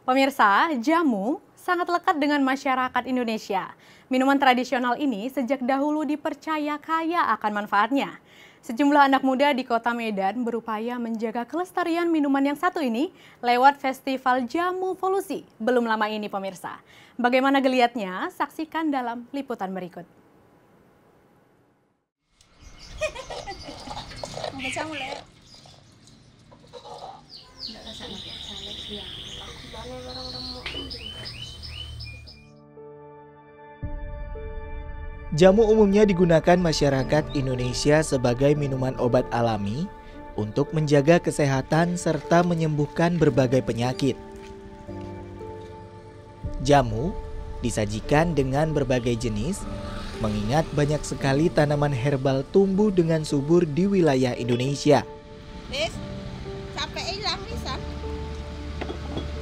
Pemirsa, jamu sangat lekat dengan masyarakat Indonesia. Minuman tradisional ini sejak dahulu dipercaya kaya akan manfaatnya. Sejumlah anak muda di kota Medan berupaya menjaga kelestarian minuman yang satu ini lewat Festival Jamu Volusi belum lama ini, pemirsa. Bagaimana geliatnya? Saksikan dalam liputan berikut. Jamu umumnya digunakan masyarakat Indonesia sebagai minuman obat alami untuk menjaga kesehatan serta menyembuhkan berbagai penyakit. Jamu disajikan dengan berbagai jenis, mengingat banyak sekali tanaman herbal tumbuh dengan subur di wilayah Indonesia.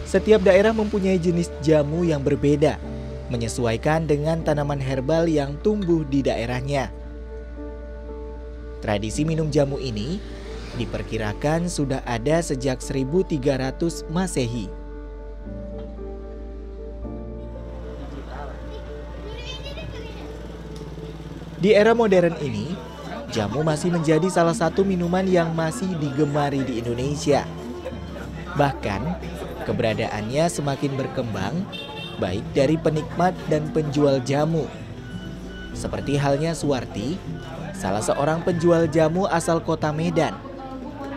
Setiap daerah mempunyai jenis jamu yang berbeda, menyesuaikan dengan tanaman herbal yang tumbuh di daerahnya. Tradisi minum jamu ini diperkirakan sudah ada sejak 1300 Masehi. Di era modern ini, jamu masih menjadi salah satu minuman yang masih digemari di Indonesia. Bahkan, keberadaannya semakin berkembang, baik dari penikmat dan penjual jamu. Seperti halnya Suwarti, salah seorang penjual jamu asal kota Medan.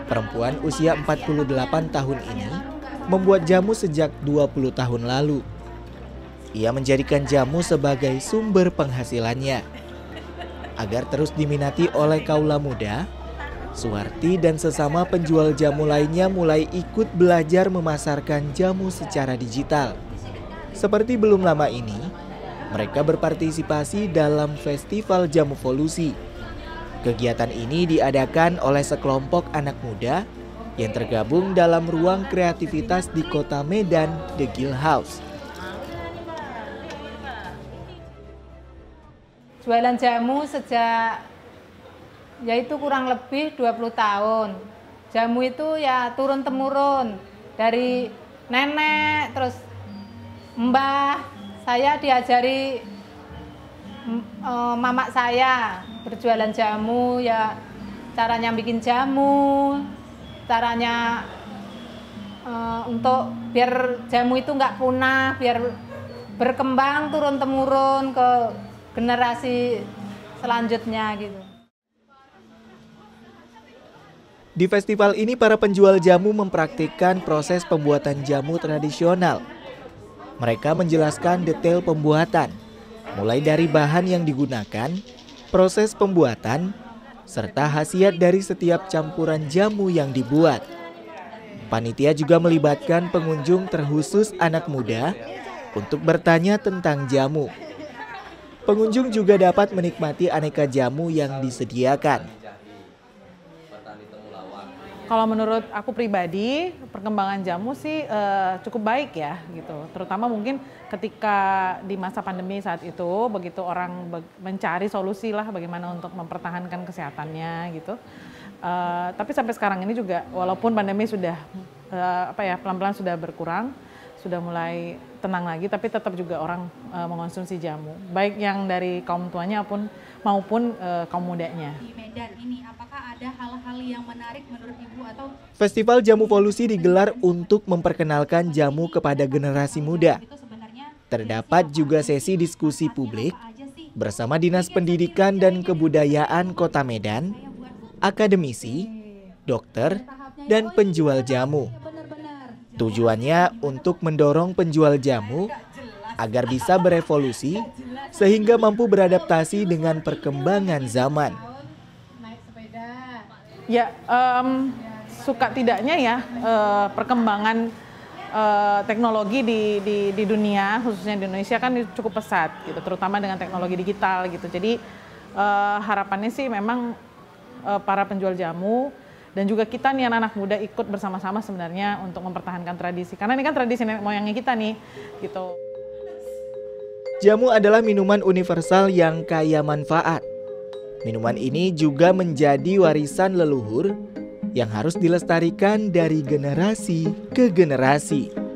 Perempuan usia 48 tahun ini membuat jamu sejak 20 tahun lalu. Ia menjadikan jamu sebagai sumber penghasilannya. Agar terus diminati oleh kaula muda, Suwarti dan sesama penjual jamu lainnya mulai ikut belajar memasarkan jamu secara digital. Seperti belum lama ini, mereka berpartisipasi dalam Festival Jamu Volusi. Kegiatan ini diadakan oleh sekelompok anak muda yang tergabung dalam ruang kreativitas di kota Medan, The Guild House. Jualan jamu sejak yaitu kurang lebih 20 tahun. Jamu itu ya turun-temurun dari nenek, terus mbah, saya diajari mamak saya berjualan jamu, ya caranya bikin jamu, caranya untuk biar jamu itu nggak punah, biar berkembang turun-temurun ke generasi selanjutnya gitu. Di festival ini para penjual jamu mempraktikkan proses pembuatan jamu tradisional. Mereka menjelaskan detail pembuatan, mulai dari bahan yang digunakan, proses pembuatan, serta khasiat dari setiap campuran jamu yang dibuat. Panitia juga melibatkan pengunjung terkhusus anak muda untuk bertanya tentang jamu. Pengunjung juga dapat menikmati aneka jamu yang disediakan. Kalau menurut aku pribadi, perkembangan jamu sih cukup baik ya gitu. Terutama mungkin ketika di masa pandemi saat itu, begitu orang mencari solusi lah bagaimana untuk mempertahankan kesehatannya gitu. Tapi sampai sekarang ini juga walaupun pandemi sudah pelan-pelan sudah berkurang, sudah mulai tenang lagi, tapi tetap juga orang mengonsumsi jamu, baik yang dari kaum tuanya maupun kaum mudanya. Di Medan ini, apakah ada hal-hal yang menarik menurut Ibu atau? Festival Jamu Volusi digelar untuk memperkenalkan jamu kepada generasi muda. Terdapat juga sesi diskusi publik bersama Dinas Pendidikan dan Kebudayaan Kota Medan, akademisi, dokter, dan penjual jamu. Tujuannya untuk mendorong penjual jamu agar bisa berevolusi sehingga mampu beradaptasi dengan perkembangan zaman. Ya, suka tidaknya ya perkembangan teknologi di dunia, khususnya di Indonesia kan cukup pesat gitu, terutama dengan teknologi digital gitu. Jadi harapannya sih memang para penjual jamu dan juga kita nih anak muda ikut bersama-sama sebenarnya untuk mempertahankan tradisi. Karena ini kan tradisi nenek moyangnya kita nih, gitu. Jamu adalah minuman universal yang kaya manfaat. Minuman ini juga menjadi warisan leluhur yang harus dilestarikan dari generasi ke generasi.